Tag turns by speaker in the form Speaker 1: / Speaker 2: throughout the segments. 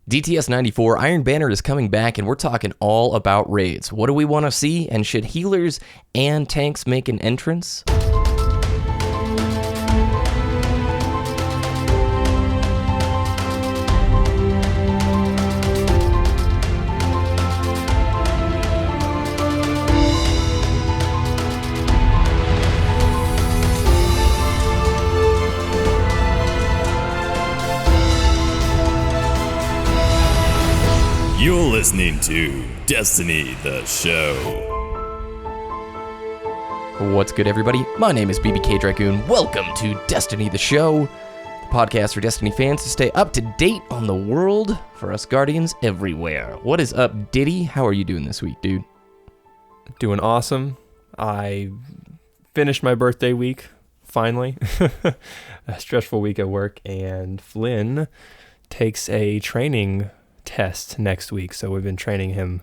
Speaker 1: DTS 94 Iron Banner is coming back, and we're talking all about raids. What do we want to see, and should healers and tanks make an entrance?
Speaker 2: You're listening to Destiny the Show.
Speaker 1: What's good, everybody? My name is BBKDRAGOON. Welcome to Destiny the Show, the podcast for Destiny fans to stay up to date on the world for us Guardians everywhere. What is up, Ditty? How are you doing this week, dude?
Speaker 3: Doing awesome. I finished my birthday week, finally. A stressful week at work, and Flynn takes a training test next week, so we've been training him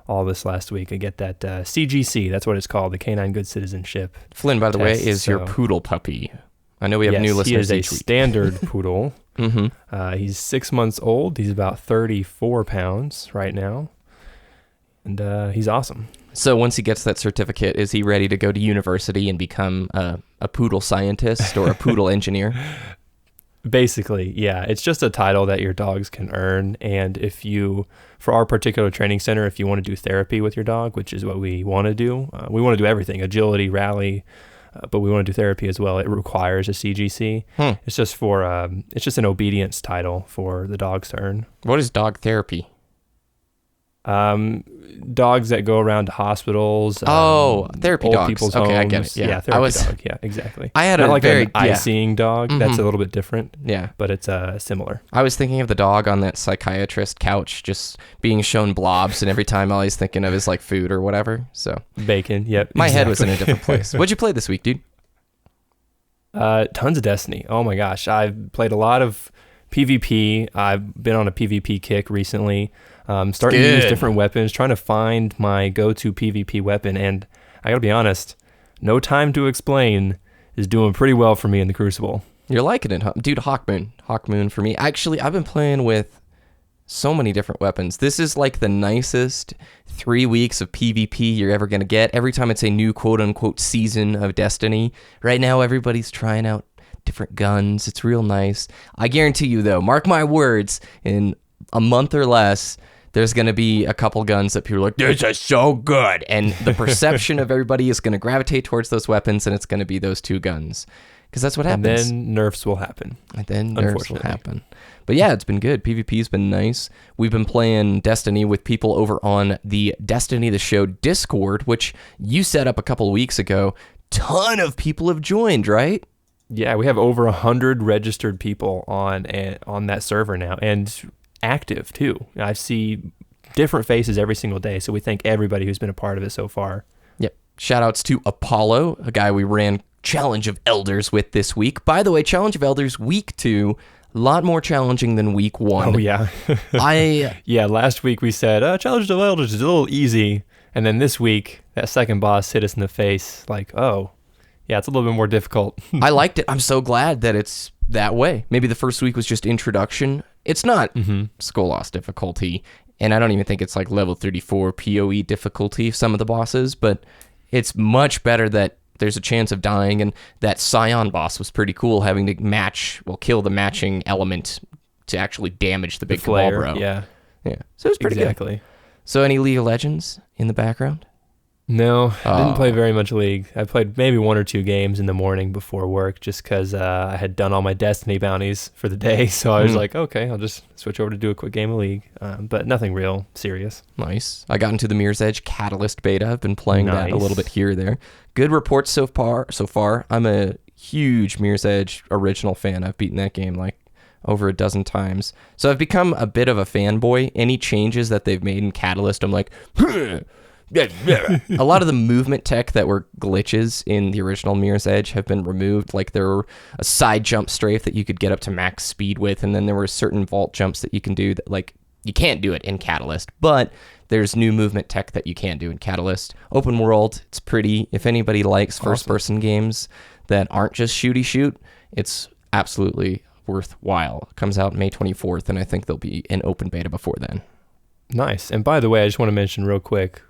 Speaker 3: all this last week. I get that CGC, that's what it's called, the Canine Good Citizenship.
Speaker 1: Flynn, by the way, is
Speaker 3: so
Speaker 1: your poodle puppy. I know we have new listeners each week.
Speaker 3: He is a standard poodle. He's 6 months old. He's about 34 pounds right now, and he's awesome.
Speaker 1: So once he gets that certificate, is he ready to go to university and become a poodle scientist or a poodle engineer?
Speaker 3: Basically, yeah. It's just a title that your dogs can earn, and if you, for our particular training center, if you want to do therapy with your dog, which is what we want to do, we want to do everything, agility, rally, but we want to do therapy as well. It requires a CGC. It's just for, it's just an obedience title for the dogs to earn.
Speaker 1: What is dog therapy?
Speaker 3: Dogs that go around to hospitals.
Speaker 1: Therapy
Speaker 3: old
Speaker 1: dogs.
Speaker 3: people's
Speaker 1: Okay,
Speaker 3: homes.
Speaker 1: I get it. Yeah,
Speaker 3: therapy dog. Yeah, exactly.
Speaker 1: I had
Speaker 3: Not
Speaker 1: a
Speaker 3: like
Speaker 1: very
Speaker 3: an eye-seeing dog. That's a little bit different.
Speaker 1: Yeah,
Speaker 3: but it's similar.
Speaker 1: I was thinking of the dog on that psychiatrist couch, just being shown blobs, and every time all he's thinking of is like food or whatever. So
Speaker 3: bacon. Yep.
Speaker 1: My head was in a different place. What'd you play this week, dude?
Speaker 3: Tons of Destiny. Oh my gosh, I've played a lot of PvP. I've been on a PvP kick recently. Starting to use different weapons, trying to find my go-to PvP weapon, and I gotta be honest, No Time to Explain is doing pretty well for me in the Crucible.
Speaker 1: You're liking it, huh? Dude, Hawkmoon for me. Actually, I've been playing with so many different weapons. This is like the nicest 3 weeks of PvP you're ever gonna get. Every time it's a new quote-unquote season of Destiny. Right now, everybody's trying out different guns. It's real nice. I guarantee you, though, mark my words, in a month or less, there's going to be a couple guns that people are like, this is so good. And the perception of everybody is going to gravitate towards those weapons, and it's going to be those two guns. Because that's what happens.
Speaker 3: And then nerfs will happen.
Speaker 1: But yeah, it's been good. PvP's been nice. We've been playing Destiny with people over on the Destiny the Show Discord, which you set up a couple of weeks ago. Ton of people have joined, right?
Speaker 3: Yeah, we have over 100 registered people on that server now, and active too. I see different faces every single day, so we thank everybody who's been a part of it so far.
Speaker 1: Yep. Shout outs to Apollo, a guy we ran Challenge of Elders with this week. By the way, Challenge of Elders week 2, a lot more challenging than week 1.
Speaker 3: Oh yeah. Last week we said Challenge of Elders is a little easy, and then this week that second boss hit us in the face like, oh yeah, it's a little bit more difficult.
Speaker 1: I liked it. I'm so glad that it's that way. Maybe the first week was just introduction. It's not Skolas difficulty, and I don't even think it's like level 34 PoE difficulty, some of the bosses, but it's much better that there's a chance of dying, and that Scion boss was pretty cool, having to kill the matching element to actually damage the big Cabal bro.
Speaker 3: Yeah.
Speaker 1: So it was pretty good. So any League of Legends in the background?
Speaker 3: No, I didn't play very much League. I played maybe 1 or 2 games in the morning before work just because I had done all my Destiny bounties for the day. So I was like, okay, I'll just switch over to do a quick game of League. But nothing real serious.
Speaker 1: Nice. I got into the Mirror's Edge Catalyst beta. I've been playing that a little bit here or there. Good reports so far. I'm a huge Mirror's Edge original fan. I've beaten that game like over a dozen times. So I've become a bit of a fanboy. Any changes that they've made in Catalyst, I'm like, a lot of the movement tech that were glitches in the original Mirror's Edge have been removed. Like there were a side jump strafe that you could get up to max speed with, and then there were certain vault jumps that you can do that like you can't do it in Catalyst, but there's new movement tech that you can do in Catalyst. Open world, it's pretty. If anybody likes first person games that aren't just shooty shoot, it's absolutely worthwhile. It comes out May 24th, and I think there'll be an open beta before then.
Speaker 3: Nice. And by the way, I just want to mention real quick,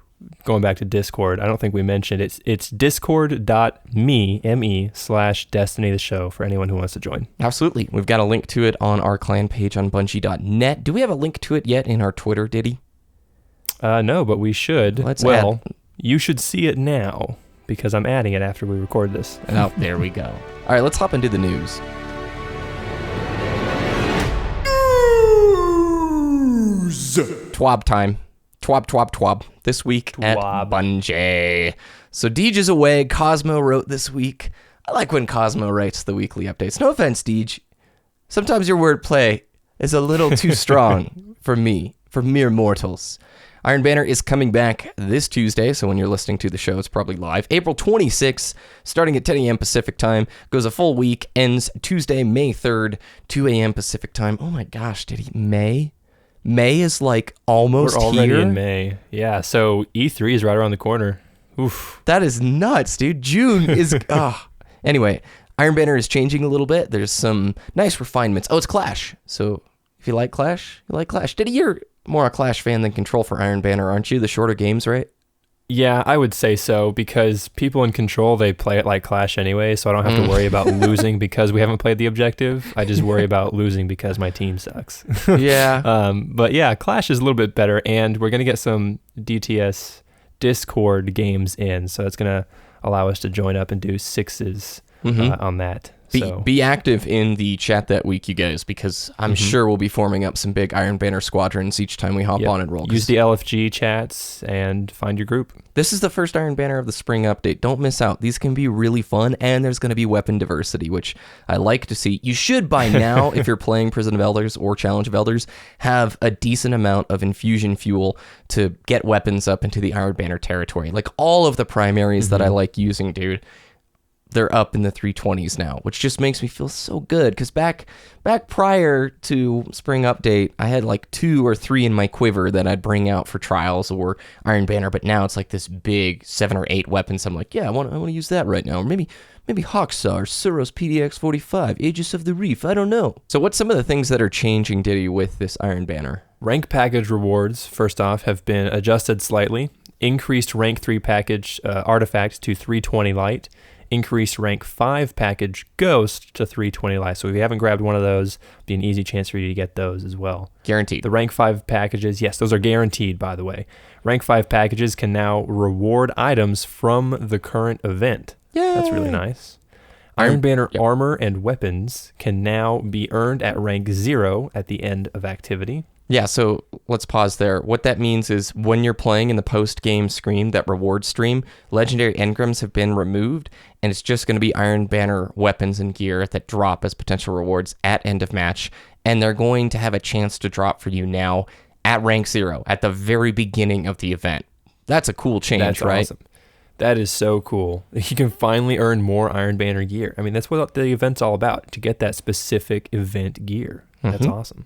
Speaker 3: going back to Discord, I don't think we mentioned it's discord.me/Destiny the Show for anyone who wants to join.
Speaker 1: Absolutely. We've got a link to it on our clan page on Bungie.net. Do we have a link to it yet in our Twitter, Ditty?
Speaker 3: No, but we should. You should see it now because I'm adding it after we record this.
Speaker 1: Oh, there we go. All right, let's hop into the news. Twab time. Twab. This week at Bungie. So Deej is away. Cosmo wrote this week. I like when Cosmo writes the weekly updates. No offense, Deej. Sometimes your wordplay is a little too strong for me, for mere mortals. Iron Banner is coming back this Tuesday, so when you're listening to the show, it's probably live. April 26th, starting at 10 a.m. Pacific time, goes a full week, ends Tuesday, May 3rd, 2 a.m. Pacific time. Oh my gosh, did he? May is like almost here. We're already
Speaker 3: in May. Yeah, so E3 is right around the corner. Oof.
Speaker 1: That is nuts, dude. June is... Anyway, Iron Banner is changing a little bit. There's some nice refinements. Oh, it's Clash. So if you like Clash, you like Clash. Diddy, you're more a Clash fan than Control for Iron Banner, aren't you? The shorter games, right?
Speaker 3: Yeah, I would say so, because people in Control, they play it like Clash anyway, so I don't have to worry about losing because we haven't played the objective. I just worry about losing because my team sucks.
Speaker 1: Yeah.
Speaker 3: But yeah, Clash is a little bit better, and we're going to get some DTS Discord games in, so it's going to allow us to join up and do sixes on that.
Speaker 1: Be active in the chat that week, you guys, because I'm sure we'll be forming up some big Iron Banner squadrons each time we hop on and roll.
Speaker 3: Use the LFG chats and find your group.
Speaker 1: This is the first Iron Banner of the spring update. Don't miss out. These can be really fun, and there's going to be weapon diversity, which I like to see. You should, by now, if you're playing Prison of Elders or Challenge of Elders, have a decent amount of infusion fuel to get weapons up into the Iron Banner territory. Like all of the primaries that I like using, dude, they're up in the 320s now, which just makes me feel so good. Because back prior to Spring Update, I had like 2 or 3 in my quiver that I'd bring out for Trials or Iron Banner. But now it's like this big 7 or 8 weapons. I'm like, yeah, I want to use that right now. Or maybe Hawksaw or Suros PDX-45, Aegis of the Reef. I don't know. So what's some of the things that are changing, Ditty, with this Iron Banner?
Speaker 3: Rank package rewards, first off, have been adjusted slightly. Increased rank 3 package artifact to 320 light. Increased rank 5 package Ghost to 320 life. So if you haven't grabbed one of those, it'll be an easy chance for you to get those as well.
Speaker 1: Guaranteed.
Speaker 3: The rank 5 packages, yes, those are guaranteed, by the way. Rank 5 packages can now reward items from the current event.
Speaker 1: Yeah,
Speaker 3: that's really nice. Iron Banner armor and weapons can now be earned at rank 0 at the end of activity.
Speaker 1: Yeah, so let's pause there. What that means is when you're playing in the post-game screen, that reward stream, legendary engrams have been removed, and it's just going to be Iron Banner weapons and gear that drop as potential rewards at end of match, and they're going to have a chance to drop for you now at rank 0, at the very beginning of the event. That's a cool change,
Speaker 3: that's
Speaker 1: right?
Speaker 3: Awesome. That is so cool. You can finally earn more Iron Banner gear. I mean, that's what the event's all about, to get that specific event gear. That's awesome.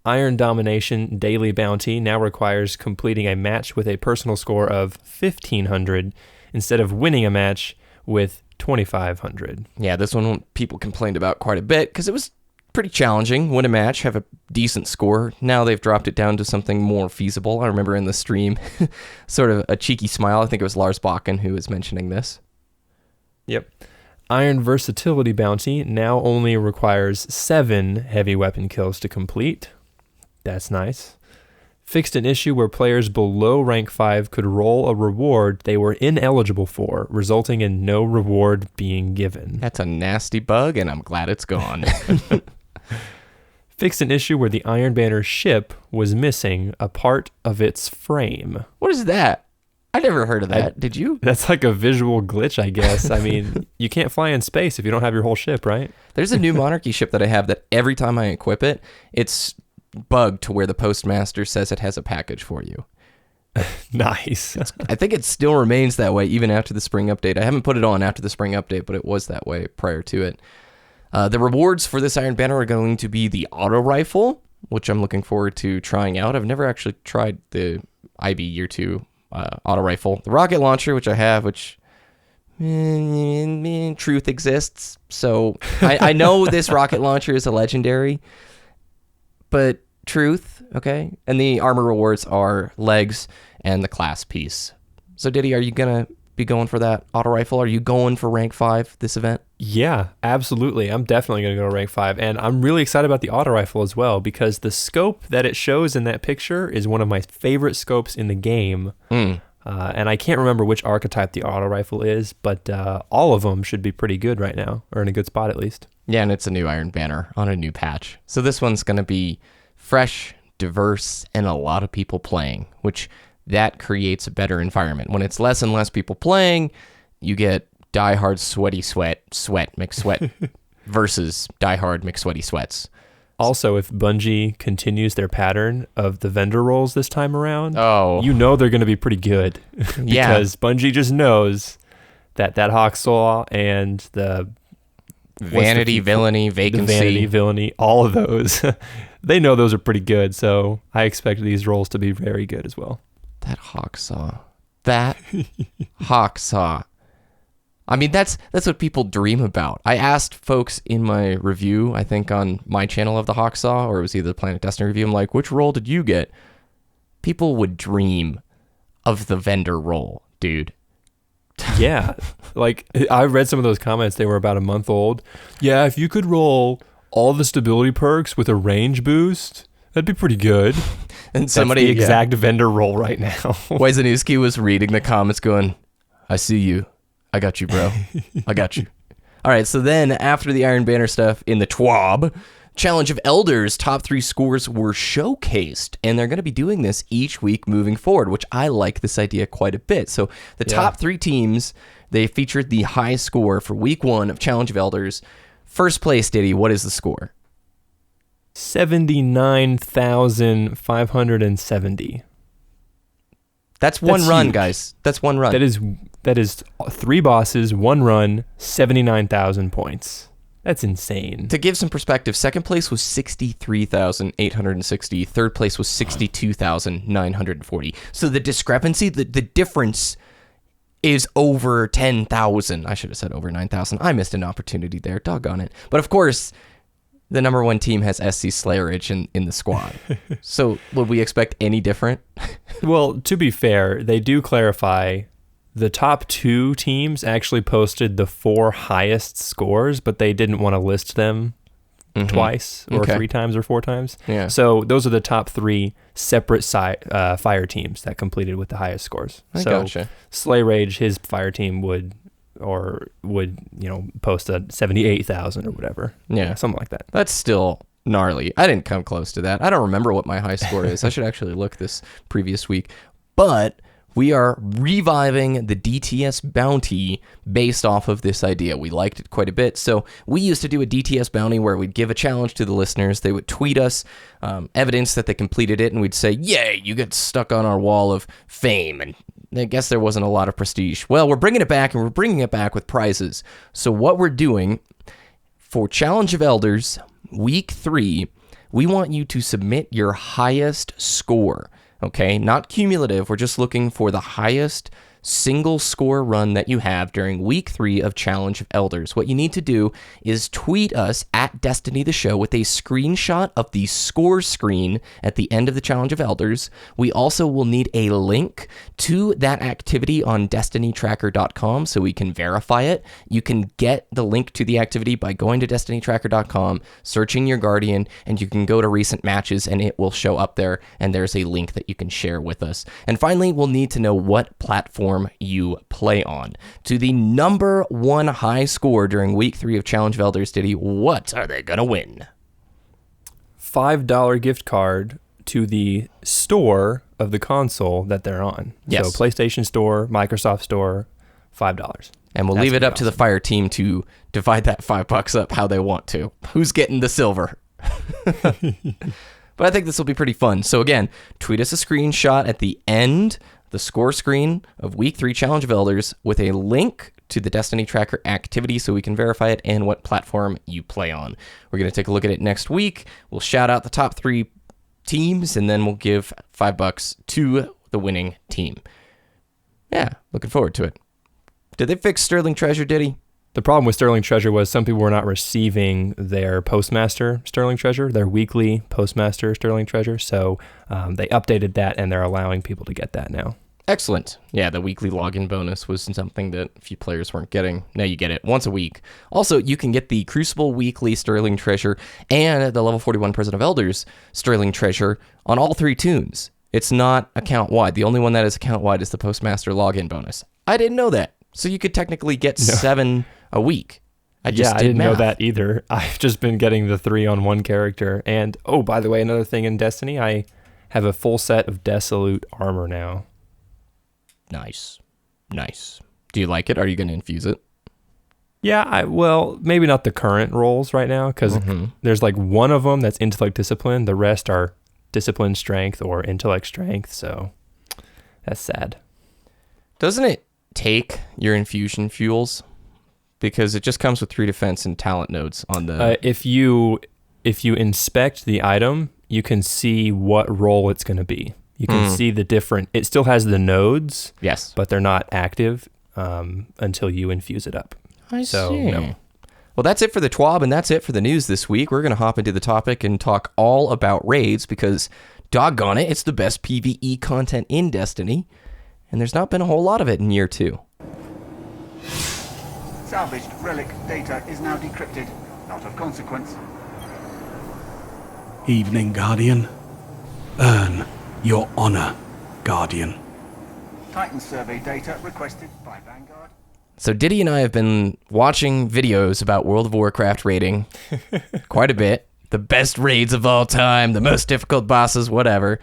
Speaker 3: Iron Domination Daily Bounty now requires completing a match with a personal score of 1,500 instead of winning a match with 2,500.
Speaker 1: Yeah, this one people complained about quite a bit because it was pretty challenging. Win a match, have a decent score. Now they've dropped it down to something more feasible. I remember in the stream, sort of a cheeky smile. I think it was Lars Bakken who was mentioning this.
Speaker 3: Yep. Iron Versatility Bounty now only requires 7 heavy weapon kills to complete. That's nice. Fixed an issue where players below rank 5 could roll a reward they were ineligible for, resulting in no reward being given.
Speaker 1: That's a nasty bug, and I'm glad it's gone.
Speaker 3: Fixed an issue where the Iron Banner ship was missing a part of its frame.
Speaker 1: What is that? I never heard of that. Did you?
Speaker 3: That's like a visual glitch, I guess. I mean, you can't fly in space if you don't have your whole ship, right?
Speaker 1: There's a new Monarchy ship that I have that every time I equip it, it's bugged to where the postmaster says it has a package for you.
Speaker 3: Nice.
Speaker 1: I think it still remains that way even after the spring update. I haven't put it on after the spring update, but it was that way prior to it. The rewards for this Iron Banner are going to be the auto rifle, which I'm looking forward to trying out. I've never actually tried the IB Year 2 auto rifle. The rocket launcher, which I have, which truth exists. So I know this rocket launcher is a legendary, but truth, okay? And the armor rewards are legs and the class piece. So Ditty, are you going to be going for that auto rifle? Are you going for rank 5 this event?
Speaker 3: Yeah, absolutely. I'm definitely going to go to rank 5. And I'm really excited about the auto rifle as well, because the scope that it shows in that picture is one of my favorite scopes in the game. And I can't remember which archetype the auto rifle is, but all of them should be pretty good right now, or in a good spot at least.
Speaker 1: Yeah, and it's a new Iron Banner on a new patch. So this one's going to be fresh, diverse, and a lot of people playing, which that creates a better environment. When it's less and less people playing, you get diehard sweaty sweat McSweat versus diehard McSweaty sweats.
Speaker 3: Also, if Bungie continues their pattern of the vendor roles this time around,
Speaker 1: you
Speaker 3: know they're going to be pretty good. Because Bungie just knows that Hawksaw and the
Speaker 1: vanity, villainy, vacancy,
Speaker 3: the vanity, villainy, all of those, they know those are pretty good. So I expect these roles to be very good as well.
Speaker 1: That Hawksaw. I mean, that's what people dream about. I asked folks in my review, I think on my channel of the Hawksaw, or it was either the Planet Destiny review, I'm like, which role did you get? People would dream of the vendor role, dude.
Speaker 3: Yeah. Like, I read some of those comments. They were about a month old. Yeah, if you could roll all the stability perks with a range boost, that'd be pretty good.
Speaker 1: And somebody,
Speaker 3: that's the exact vendor role right now.
Speaker 1: Wojciechowski was reading the comments going, I see you. I got you, bro. I got you. All right, so then after the Iron Banner stuff in the TWAB, Challenge of Elders top 3 scores were showcased, and they're going to be doing this each week moving forward, which I like this idea quite a bit. So the top 3 teams, they featured the high score for week 1 of Challenge of Elders. First place, Ditty, what is the score?
Speaker 3: 79,570.
Speaker 1: That's one run, huge. Guys. That's one run.
Speaker 3: That is 3 bosses, 1 run, 79,000 points. That's insane.
Speaker 1: To give some perspective, second place was 63,860. Third place was 62,940. So the discrepancy, the difference is over 10,000. I should have said over 9,000. I missed an opportunity there. Doggone it. But of course, the number 1 team has SC Slayerage in the squad. So would we expect any different?
Speaker 3: Well, to be fair, they do clarify the top 2 teams actually posted the 4 highest scores, but they didn't want to list them twice or 3 times or 4 times.
Speaker 1: Yeah.
Speaker 3: So those are the top 3 separate fire teams that completed with the highest scores.
Speaker 1: Gotcha.
Speaker 3: Slay Rage, his fire team would post a 78,000 or whatever.
Speaker 1: Yeah,
Speaker 3: something like that.
Speaker 1: That's still gnarly. I didn't come close to that. I don't remember what my high score is. I should actually look this previous week. But we are reviving the DTS bounty based off of this idea. We liked it quite a bit. So we used to do a DTS bounty where we'd give a challenge to the listeners. They would tweet us evidence that they completed it, and we'd say, yay, you get stuck on our wall of fame. And I guess there wasn't a lot of prestige. Well, we're bringing it back, and we're bringing it back with prizes. So what we're doing for Challenge of Elders, week 3, we want you to submit your highest score. Okay, not cumulative. We're just looking for the highest single score run that you have during week 3 of Challenge of Elders. What you need to do is tweet us at Destiny the Show with a screenshot of the score screen at the end of the Challenge of Elders. We also will need a link to that activity on destinytracker.com so we can verify it. You can get the link to the activity by going to destinytracker.com, searching your Guardian, and you can go to recent matches and it will show up there, and there's a link that you can share with us. And finally, we'll need to know what platform you play on. To the number 1 high score during week 3 of Challenge of Elders, Ditty, what are they gonna win?
Speaker 3: $5 gift card to the store of the console that they're on.
Speaker 1: Yes.
Speaker 3: So PlayStation Store, Microsoft Store, $5.
Speaker 1: And we'll leave it up to the fire team to divide that $5 up how they want to. Who's getting the silver? But I think this will be pretty fun. So again, tweet us a screenshot at the end, the score screen of week 3 Challenge of Elders, with a link to the Destiny Tracker activity so we can verify it and what platform you play on. We're going to take a look at it next week. We'll shout out the top 3 teams, and then we'll give $5 to the winning team. Yeah, looking forward to it. Did they fix Sterling Treasure, Ditty?
Speaker 3: The problem with Sterling Treasure was some people were not receiving their Postmaster Sterling Treasure, their weekly Postmaster Sterling Treasure. So they updated that, and they're allowing people to get that now.
Speaker 1: Excellent. Yeah, the weekly login bonus was something that a few players weren't getting. Now you get it once a week. Also, you can get the Crucible Weekly Sterling Treasure and the Level 41 Prison of Elders Sterling Treasure on all 3 tunes. It's not account-wide. The only one that is account-wide is the Postmaster login bonus. I didn't know that. So you could technically get 7 a week. I didn't
Speaker 3: know that either. I've just been getting the 3 on one character. And, oh, by the way, another thing in Destiny, I have a full set of Desolute armor now.
Speaker 1: Nice. Do you like it? Are you going to infuse it?
Speaker 3: Yeah, well, maybe not the current roles right now, because there's like one of them that's intellect discipline. The rest are discipline strength or intellect strength, so that's sad. Doesn't
Speaker 1: it take your infusion fuels? Because it just comes with 3 defense and talent nodes on the...
Speaker 3: If you inspect the item, you can see what role it's going to be. You can see the different... It still has the nodes,
Speaker 1: yes,
Speaker 3: but they're not active until you infuse it up.
Speaker 1: I see. No. Well, that's it for the TWAB, and that's it for the news this week. We're going to hop into the topic and talk all about raids, because doggone it, it's the best PvE content in Destiny, and there's not been a whole lot of it in year 2.
Speaker 4: Salvaged relic data is now decrypted. Not of consequence.
Speaker 5: Evening, Guardian. Earn your honor, Guardian.
Speaker 4: Titan survey data requested by Vanguard.
Speaker 1: So Ditty and I have been watching videos about World of Warcraft raiding quite a bit. The best raids of all time, the most difficult bosses, whatever.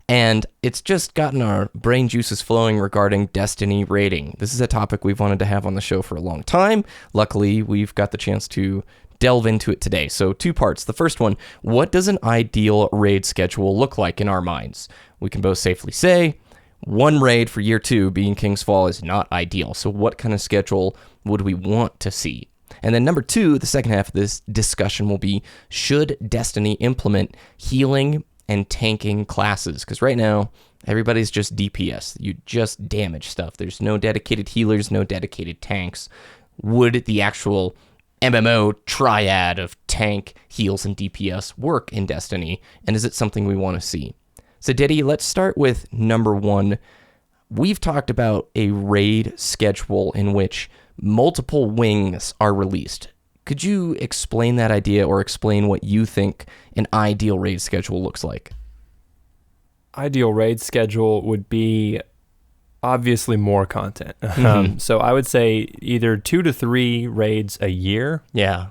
Speaker 1: And it's just gotten our brain juices flowing regarding Destiny raiding. This is a topic we've wanted to have on the show for a long time. Luckily, we've got the chance to delve into it today. So 2 parts. The first one, what does an ideal raid schedule look like in our minds? We can both safely say 1 raid for year 2 being King's Fall is not ideal. So what kind of schedule would we want to see? And then number 2, the second half of this discussion will be, should Destiny implement healing and tanking classes? Because right now, everybody's just DPS. You just damage stuff. There's no dedicated healers, no dedicated tanks. Would the actual MMO triad of tank, heals, and DPS work in Destiny? And is it something we want to see? So Ditty, let's start with number 1. We've talked about a raid schedule in which multiple wings are released. Could you explain that idea, or explain what you think an ideal raid schedule looks like?
Speaker 3: Ideal raid schedule would be obviously more content. So I would say either 2 to 3 raids a year.
Speaker 1: Yeah.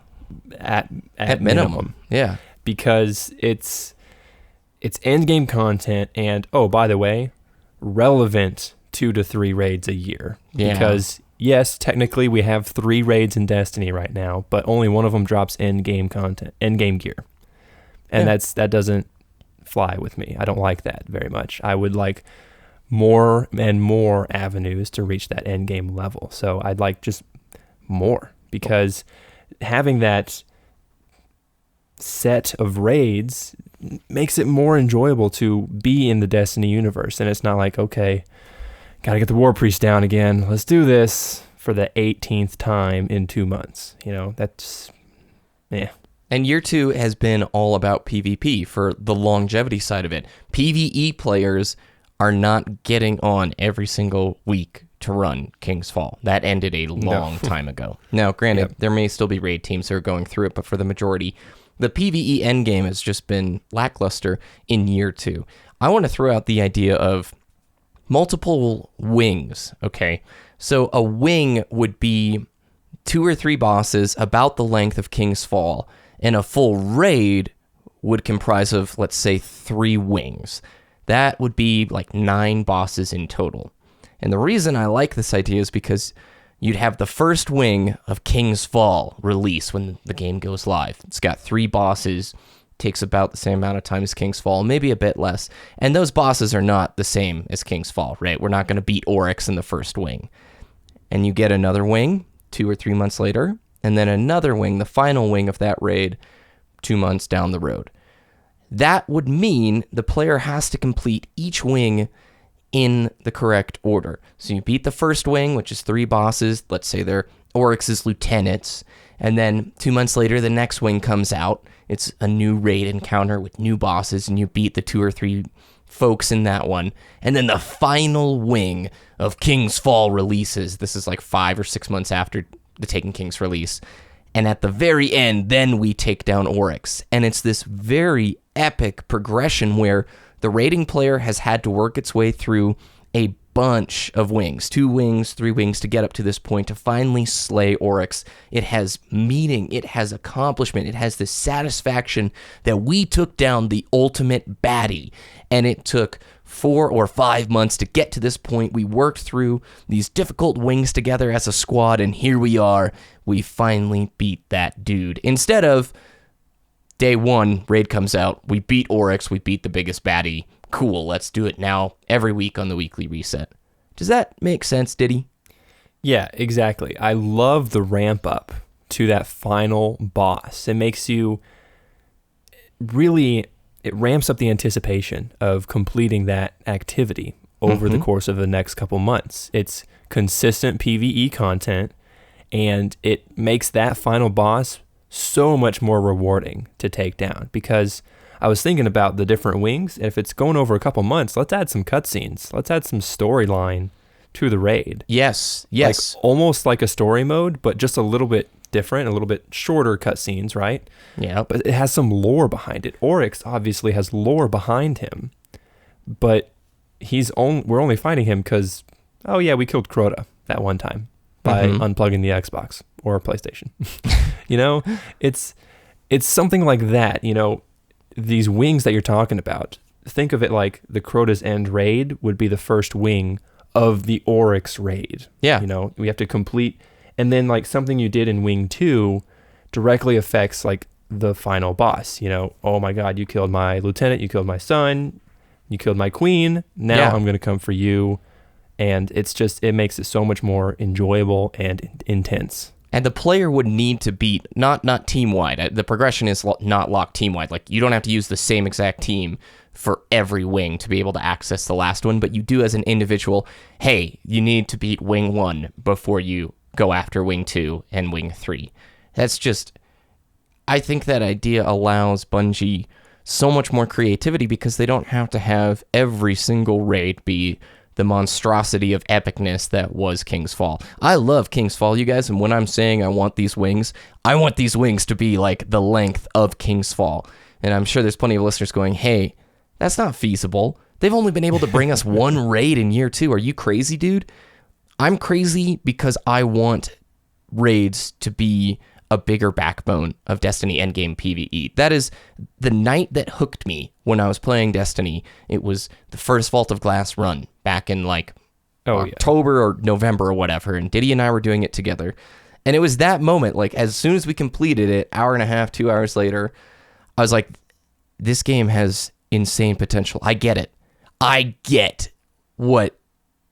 Speaker 3: At minimum.
Speaker 1: Yeah.
Speaker 3: Because it's end game content, and oh, by the way, relevant 2 to 3 raids a year.
Speaker 1: Yeah.
Speaker 3: Because yes, technically we have 3 raids in Destiny right now, but only one of them drops end game content, end game gear. And that doesn't fly with me. I don't like that very much. I would like more and more avenues to reach that end game level. So I'd like just more, because having that set of raids makes it more enjoyable to be in the Destiny universe. And it's not like, okay, gotta get the War Priest down again. Let's do this for the 18th time in 2 months. You know, that's, yeah.
Speaker 1: And year 2 has been all about PvP for the longevity side of it. PvE players are not getting on every single week to run King's Fall. That ended a long time ago. Now, granted, there may still be raid teams that are going through it, but for the majority, the PvE endgame has just been lackluster in year 2. I want to throw out the idea of multiple wings, okay? So a wing would be 2 or 3 bosses about the length of King's Fall, and a full raid would comprise of, let's say, 3 wings. That would be like 9 bosses in total. And the reason I like this idea is because you'd have the first wing of King's Fall release when the game goes live. It's got 3 bosses, takes about the same amount of time as King's Fall, maybe a bit less. And those bosses are not the same as King's Fall, right? We're not going to beat Oryx in the first wing. And you get another wing 2 or 3 months later, and then another wing, the final wing of that raid, 2 months down the road. That would mean the player has to complete each wing in the correct order. So you beat the first wing, which is 3 bosses. Let's say they're Oryx's lieutenants. And then 2 months later, the next wing comes out. It's a new raid encounter with new bosses, and you beat the 2 or 3 folks in that one. And then the final wing of King's Fall releases. This is like 5 or 6 months after the Taken King's release. And at the very end, then we take down Oryx. And it's this very epic progression where the raiding player has had to work its way through a bunch of wings, 2 wings, 3 wings to get up to this point to finally slay Oryx. It has meaning, it has accomplishment, it has the satisfaction that we took down the ultimate baddie. And it took 4 or 5 months to get to this point. We worked through these difficult wings together as a squad, and here we are. We finally beat that dude. Instead of day 1, raid comes out, we beat Oryx, we beat the biggest baddie. Cool, let's do it now every week on the weekly reset. Does that make sense, Ditty?
Speaker 3: Yeah, exactly. I love the ramp up to that final boss. It makes you really, it ramps up the anticipation of completing that activity over the course of the next couple months. It's consistent PvE content, and it makes that final boss so much more rewarding to take down, because I was thinking about the different wings, and if it's going over a couple months, let's add some cutscenes. Let's add some storyline to the raid.
Speaker 1: Yes.
Speaker 3: Like almost like a story mode, but just a little bit different, a little bit shorter cutscenes, right?
Speaker 1: Yeah.
Speaker 3: But it has some lore behind it. Oryx obviously has lore behind him, but we're only fighting him because, oh yeah, we killed Crota that one time by unplugging the Xbox or PlayStation. It's something like that, These wings that you're talking about, think of it like the Crota's End raid would be the first wing of the Oryx raid.
Speaker 1: Yeah.
Speaker 3: We have to complete, and then like something you did in Wing 2 directly affects like the final boss. Oh my God, you killed my lieutenant, you killed my son, you killed my queen. Now I'm going to come for you. And it makes it so much more enjoyable and intense.
Speaker 1: And the player would need to beat, not team-wide. The progression is not locked team-wide. Like, you don't have to use the same exact team for every wing to be able to access the last one, but you do as an individual, hey, you need to beat Wing 1 before you go after Wing 2 and Wing 3. That's just, I think that idea allows Bungie so much more creativity because they don't have to have every single raid be the monstrosity of epicness that was King's Fall. I love King's Fall, you guys, and when I'm saying I want these wings to be like the length of King's Fall. And I'm sure there's plenty of listeners going, hey, that's not feasible. They've only been able to bring us one raid in year 2. Are you crazy, dude? I'm crazy because I want raids to be a bigger backbone of Destiny endgame PvE. That is the night that hooked me when I was playing Destiny. It was the first Vault of Glass run back in October or November or whatever, and Ditty and I were doing it together. And it was that moment, like as soon as we completed it, hour and a half, 2 hours later, I was like, this game has insane potential. I get it. I get what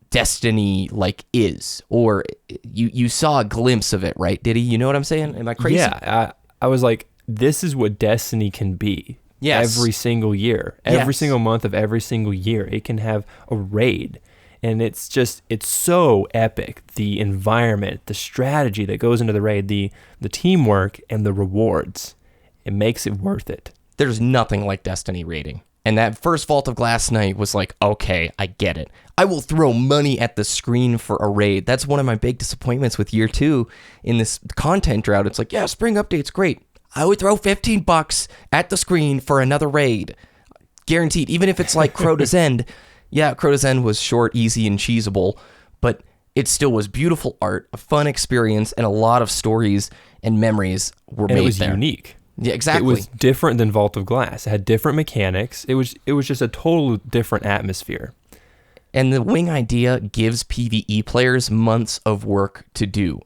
Speaker 1: Destiny is, or you saw a glimpse of it, right, Ditty? You know what I'm saying? Am I crazy?
Speaker 3: Yeah, I was like, this is what Destiny can be.
Speaker 1: Yes.
Speaker 3: Every single year, every single month of every single year, it can have a raid, and it's so epic. The environment, the strategy that goes into the raid, the teamwork, and the rewards, it makes it worth it.
Speaker 1: There's nothing like Destiny raiding. And that first Vault of Glass night was like, okay, I get it. I will throw money at the screen for a raid. That's one of my big disappointments with year 2 in this content drought. It's like, yeah, spring update's great. I would throw $15 at the screen for another raid. Guaranteed. Even if it's like Crota's End. Yeah, Crota's End was short, easy, and cheesable, but it still was beautiful art, a fun experience, and a lot of stories and memories were made there.
Speaker 3: It was unique.
Speaker 1: Yeah, exactly.
Speaker 3: It was different than Vault of Glass. It had different mechanics. It was just a total different atmosphere.
Speaker 1: And the wing idea gives PvE players months of work to do.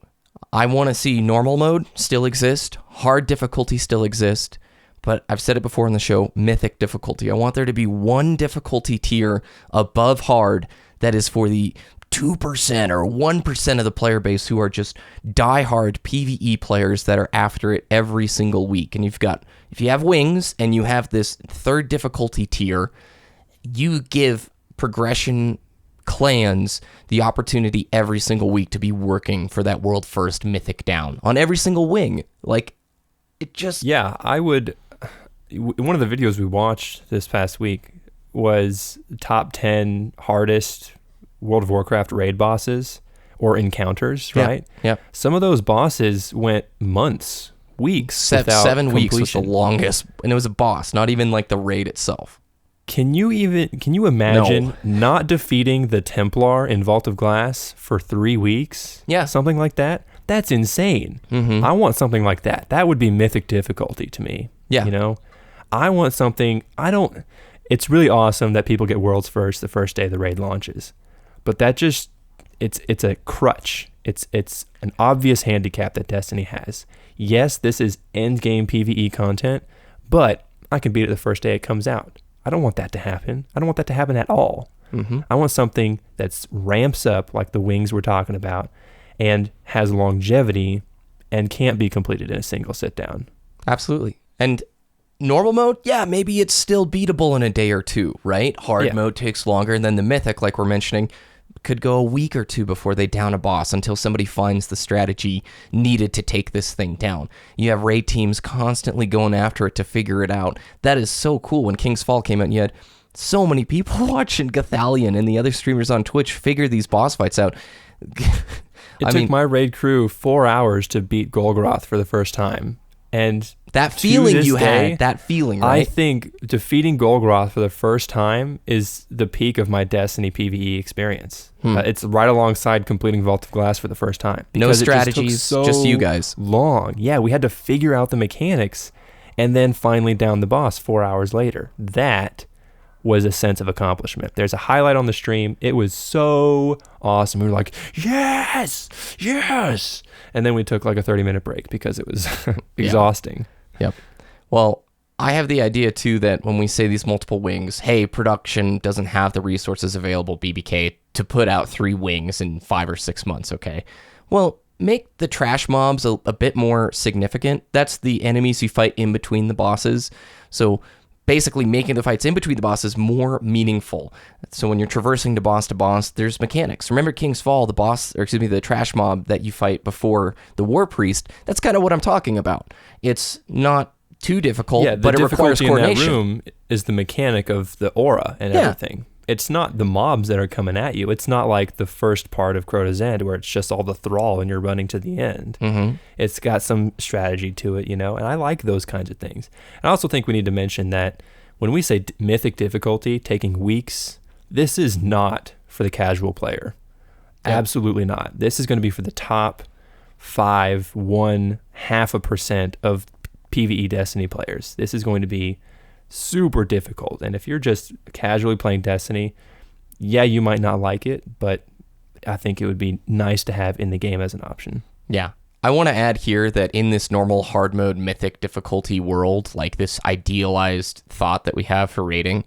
Speaker 1: I want to see normal mode still exist, hard difficulty still exist, but I've said it before in the show, mythic difficulty. I want there to be one difficulty tier above hard that is for the 2% or 1% of the player base who are just diehard PvE players that are after it every single week. And if you have wings and you have this third difficulty tier, you give progression clans the opportunity every single week to be working for that world first mythic down on every single wing. Like, it just...
Speaker 3: Yeah, I would... One of the videos we watched this past week was top 10 hardest World of Warcraft raid bosses or encounters, right?
Speaker 1: Yeah.
Speaker 3: Some of those bosses went months, weeks without
Speaker 1: 7 weeks was
Speaker 3: completion.
Speaker 1: the longest, and it was a boss, not even like the raid itself.
Speaker 3: Can you imagine not defeating the Templar in Vault of Glass for 3 weeks?
Speaker 1: Yeah.
Speaker 3: Something like that? That's insane. Mm-hmm. I want something like that. That would be mythic difficulty to me.
Speaker 1: Yeah.
Speaker 3: You know? I want something, it's really awesome that people get worlds first the first day the raid launches. But that just, it's a crutch. It's an obvious handicap that Destiny has. Yes, this is end game PvE content, but I can beat it the first day it comes out. I don't want that to happen. I don't want that to happen at all. Mm-hmm. I want something that ramps up like the wings we're talking about and has longevity and can't be completed in a single sit down.
Speaker 1: Absolutely. And normal mode, yeah, maybe it's still beatable in a day or two, right? Hard mode takes longer, and then the mythic, like we're mentioning, could go a week or two before they down a boss until somebody finds the strategy needed to take this thing down. You have raid teams constantly going after it to figure it out. That is so cool. When King's Fall came out, and you had so many people watching Gathalion and the other streamers on Twitch figure these boss fights out.
Speaker 3: It took my raid crew 4 hours to beat Golgoroth for the first time. And
Speaker 1: that feeling you had, that feeling, right?
Speaker 3: I think defeating Golgoroth for the first time is the peak of my Destiny PvE experience. It's right alongside completing Vault of Glass for the first time.
Speaker 1: No strategies, just you guys.
Speaker 3: Long. Yeah, we had to figure out the mechanics and then finally down the boss 4 hours later. That was a sense of accomplishment. There's a highlight on the stream. It was so awesome. We were like, yes. And then we took like a 30-minute break because it was exhausting.
Speaker 1: Yep. Well, I have the idea too that when we say these multiple wings, hey, production doesn't have the resources available, BBK, to put out 3 wings in 5 or 6 months, okay? Well, make the trash mobs a bit more significant. That's the enemies you fight in between the bosses. So basically making the fights in between the bosses more meaningful. So when you're traversing to boss, there's mechanics. Remember King's Fall, the trash mob that you fight before the War Priest, that's kind of what I'm talking about. It's not too difficult, but it requires coordination.
Speaker 3: In that room is the mechanic of the aura and everything. It's not the mobs that are coming at you. It's not like the first part of Crota's End where it's just all the thrall and you're running to the end. Mm-hmm. It's got some strategy to it, and I like those kinds of things. And I also think we need to mention that when we say mythic difficulty taking weeks, this is not for the casual player. Yeah. Absolutely not. This is going to be for the top 0.5% of PvE Destiny players. This is going to be super difficult. And if you're just casually playing Destiny, yeah, you might not like it, but I think it would be nice to have in the game as an option.
Speaker 1: Yeah. I want to add here that in this normal hard mode mythic difficulty world, like this idealized thought that we have for raiding,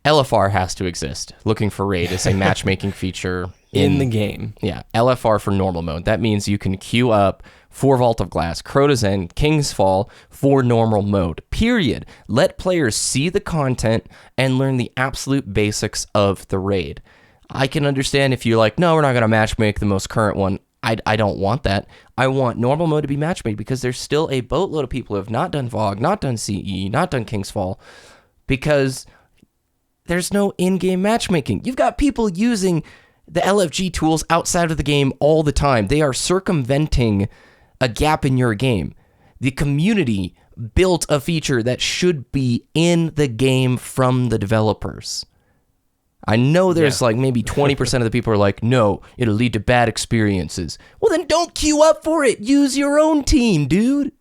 Speaker 1: LFR has to exist. Looking for raid is a matchmaking feature
Speaker 3: in the game.
Speaker 1: Yeah, LFR for normal mode. That means you can queue up for Vault of Glass, Crota's End, King's Fall for normal mode. Period. Let players see the content and learn the absolute basics of the raid. I can understand if you're like, no, we're not going to matchmake the most current one. I don't want that. I want normal mode to be matchmade because there's still a boatload of people who have not done VOG, not done CE, not done King's Fall because there's no in-game matchmaking. You've got people using the LFG tools outside of the game all the time. They are circumventing a gap in your game. The community built a feature that should be in the game from the developers. I know there's like maybe 20% of the people are like, no, it'll lead to bad experiences. Well, then don't queue up for it. Use your own team, dude.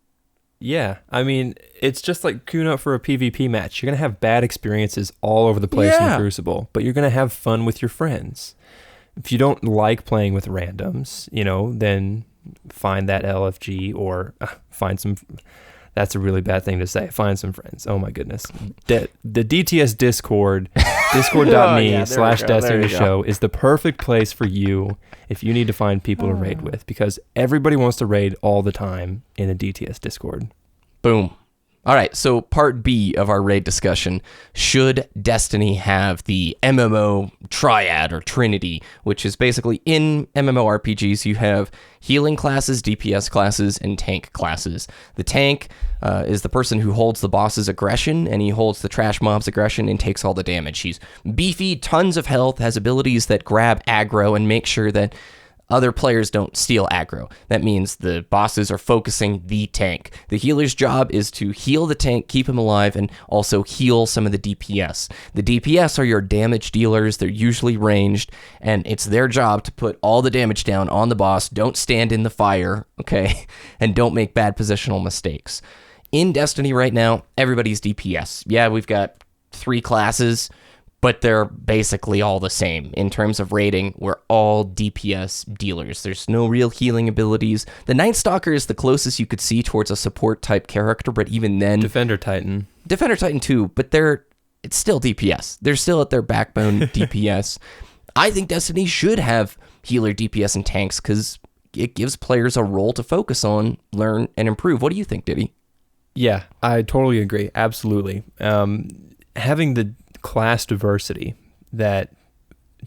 Speaker 3: Yeah, I mean, it's just like queuing up for a PvP match. You're going to have bad experiences all over the place in Crucible, but you're going to have fun with your friends. If you don't like playing with randoms, then find that LFG or find some... That's a really bad thing to say. Find some friends. Oh my goodness. The DTS Discord, discord.me/Destiny Show is the perfect place for you if you need to find people to raid with, because everybody wants to raid all the time in the DTS Discord.
Speaker 1: Boom. All right, so part B of our raid discussion. Should Destiny have the MMO triad or trinity, which is basically in MMORPGs, you have healing classes, DPS classes, and tank classes. The tank is the person who holds the boss's aggression, and he holds the trash mob's aggression and takes all the damage. He's beefy, tons of health, has abilities that grab aggro and make sure that other players don't steal aggro. That means the bosses are focusing the tank. The healer's job is to heal the tank, keep him alive, and also heal some of the DPS. The DPS are your damage dealers. They're usually ranged, and it's their job to put all the damage down on the boss. Don't stand in the fire, okay? And don't make bad positional mistakes. In Destiny right now, everybody's DPS. Yeah, we've got 3 classes, but they're basically all the same. In terms of rating, we're all DPS dealers. There's no real healing abilities. The Night Stalker is the closest you could see towards a support type character, but even then...
Speaker 3: Defender Titan
Speaker 1: too, but it's still DPS. They're still at their backbone DPS. I think Destiny should have healer, DPS, and tanks because it gives players a role to focus on, learn, and improve. What do you think, Ditty?
Speaker 3: Yeah, I totally agree. Absolutely. Having the class diversity that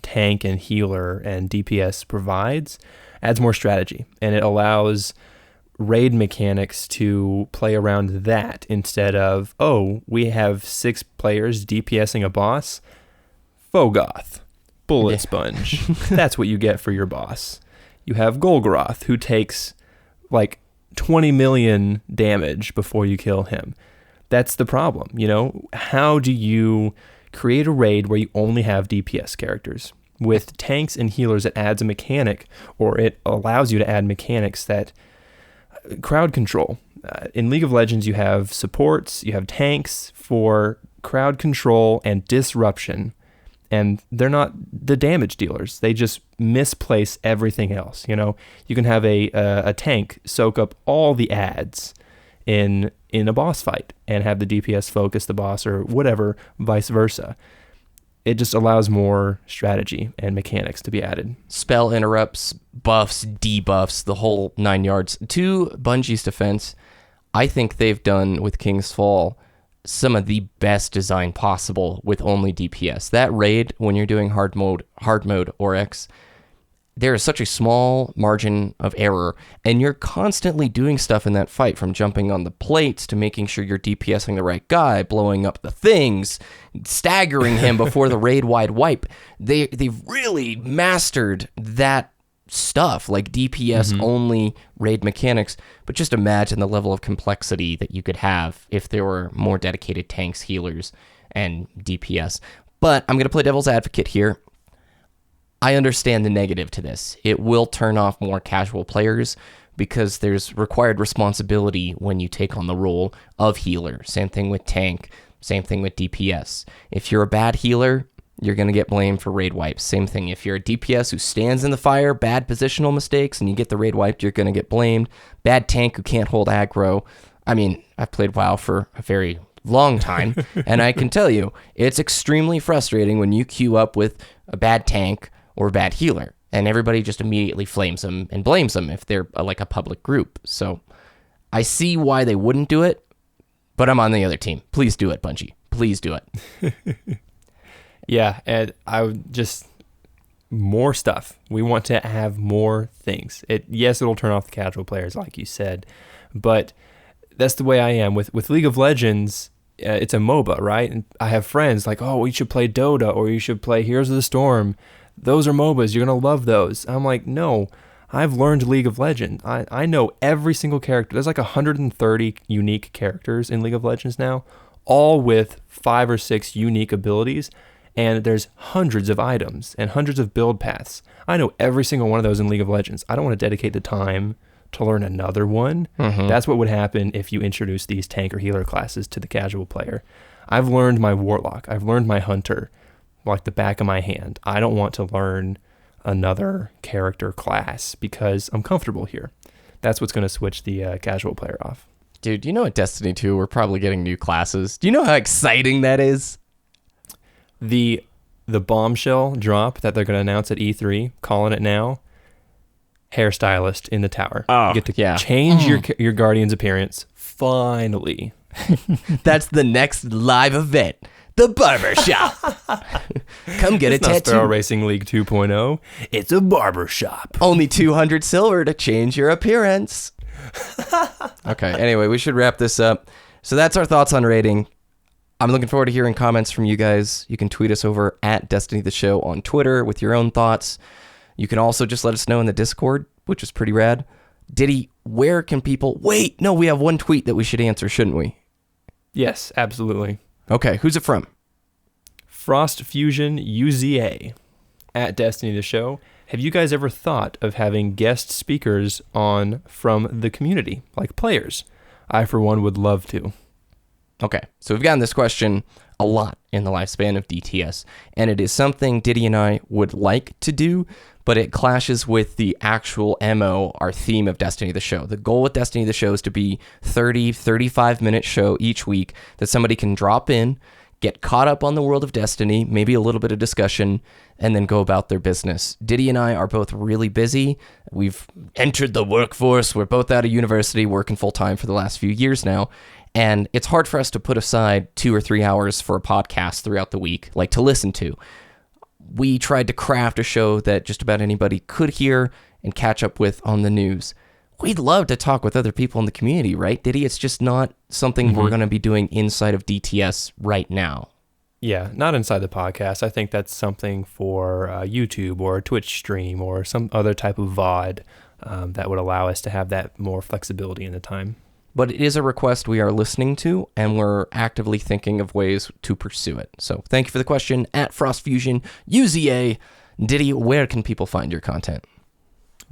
Speaker 3: tank and healer and DPS provides adds more strategy, and it allows raid mechanics to play around that instead of, oh, we have 6 players DPSing a boss. Fogoth, bullet sponge. That's what you get for your boss. You have Golgoroth, who takes like 20 million damage before you kill him. That's the problem, you know? How do you create a raid where you only have DPS characters? With tanks and healers, it adds a mechanic, or it allows you to add mechanics that crowd control. In League of Legends, you have supports, you have tanks for crowd control and disruption, and they're not the damage dealers. They just misplace everything else. You know, you can have a tank soak up all the ads in a boss fight and have the DPS focus the boss or whatever, vice versa. It just allows more strategy and mechanics to be added.
Speaker 1: Spell interrupts, buffs, debuffs, the whole 9 yards. To Bungie's defense, I think they've done with King's Fall some of the best design possible with only DPS. That raid, when you're doing hard mode Oryx, there is such a small margin of error, and you're constantly doing stuff in that fight, from jumping on the plates to making sure you're DPSing the right guy, blowing up the things, staggering him before the raid-wide wipe. They've really mastered that stuff, like DPS-only raid mechanics, but just imagine the level of complexity that you could have if there were more dedicated tanks, healers, and DPS. But I'm going to play devil's advocate here. I understand the negative to this. It will turn off more casual players because there's required responsibility when you take on the role of healer. Same thing with tank, same thing with DPS. If you're a bad healer, you're going to get blamed for raid wipes. Same thing, if you're a DPS who stands in the fire, bad positional mistakes, and you get the raid wiped, you're going to get blamed. Bad tank who can't hold aggro. I mean, I've played WoW for a very long time, and I can tell you, it's extremely frustrating when you queue up with a bad tank or a bad healer, and everybody just immediately flames them and blames them if they're like a public group. So I see why they wouldn't do it, but I'm on the other team. Please do it, Bungie. Please do it.
Speaker 3: Yeah, and I would just, more stuff. We want to have more things. Yes, it'll turn off the casual players, like you said, but that's the way I am. With League of Legends, it's a MOBA, right? And I have friends like, oh, you should play Dota, or you should play Heroes of the Storm. Those are MOBAs. You're going to love those. I'm like, no, I've learned League of Legends. I know every single character. There's like 130 unique characters in League of Legends now, all with 5 or 6 unique abilities. And there's hundreds of items and hundreds of build paths. I know every single one of those in League of Legends. I don't want to dedicate the time to learn another one. That's what would happen if you introduce these tank or healer classes to the casual player. I've learned my Warlock. I've learned my Hunter like the back of my hand. I don't want to learn another character class because I'm comfortable here. That's what's going to switch the casual player off.
Speaker 1: Dude, you know at Destiny 2, we're probably getting new classes. Do you know how exciting that is?
Speaker 3: The bombshell drop that they're going to announce at E3, calling it now, hairstylist in the tower.
Speaker 1: Oh,
Speaker 3: you get to change your Guardian's appearance, finally.
Speaker 1: That's the next live event. The barbershop. Come get
Speaker 3: It's
Speaker 1: a
Speaker 3: not
Speaker 1: tattoo.
Speaker 3: Sparrow Racing League 2.0. It's a barber shop.
Speaker 1: Only 200 silver to change your appearance. Okay, anyway, we should wrap this up. So that's our thoughts on rating. I'm looking forward to hearing comments from you guys. You can tweet us over at Destiny the Show on Twitter with your own thoughts. You can also just let us know in the Discord, which is pretty rad. Ditty, where can people... Wait, no, we have one tweet that we should answer, shouldn't we?
Speaker 3: Yes, absolutely.
Speaker 1: Okay, who's it from?
Speaker 3: Frost Fusion UZA at Destiny the Show. Have you guys ever thought of having guest speakers on from the community, like players? I, for one, would love to.
Speaker 1: Okay, so we've gotten this question a lot in the lifespan of DTS, and it is something Ditty and I would like to do, but it clashes with the actual MO, our theme of Destiny the Show. The goal with Destiny the Show is to be 35-minute show each week that somebody can drop in, get caught up on the world of Destiny, maybe a little bit of discussion, and then go about their business. Ditty and I are both really busy. We've entered the workforce. We're both out of university, working full-time for the last few years now, and it's hard for us to put aside 2 or 3 hours for a podcast throughout the week, like to listen to. We tried to craft a show that just about anybody could hear and catch up with on the news. We'd love to talk with other people in the community, right, Ditty? It's just not something we're going to be doing inside of DTS right now.
Speaker 3: Yeah, not inside the podcast. I think that's something for YouTube or a Twitch stream or some other type of VOD that would allow us to have that more flexibility in the time.
Speaker 1: But it is a request we are listening to, and we're actively thinking of ways to pursue it. So thank you for the question at Frost Fusion UZA. Ditty, where can people find your content?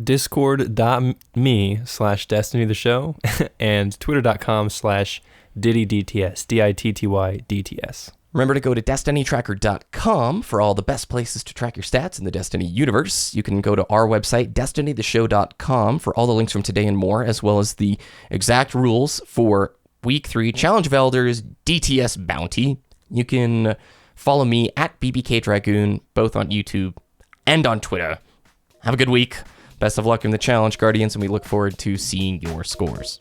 Speaker 3: Discord.me/Destiny the Show and Twitter.com/DittyDTS, DITTY-DTS.
Speaker 1: Remember to go to DestinyTracker.com for all the best places to track your stats in the Destiny universe. You can go to our website, DestinyTheShow.com, for all the links from today and more, as well as the exact rules for Week 3 Challenge of Elders DTS Bounty. You can follow me at BBKDRAGOON, both on YouTube and on Twitter. Have a good week. Best of luck in the challenge, Guardians, and we look forward to seeing your scores.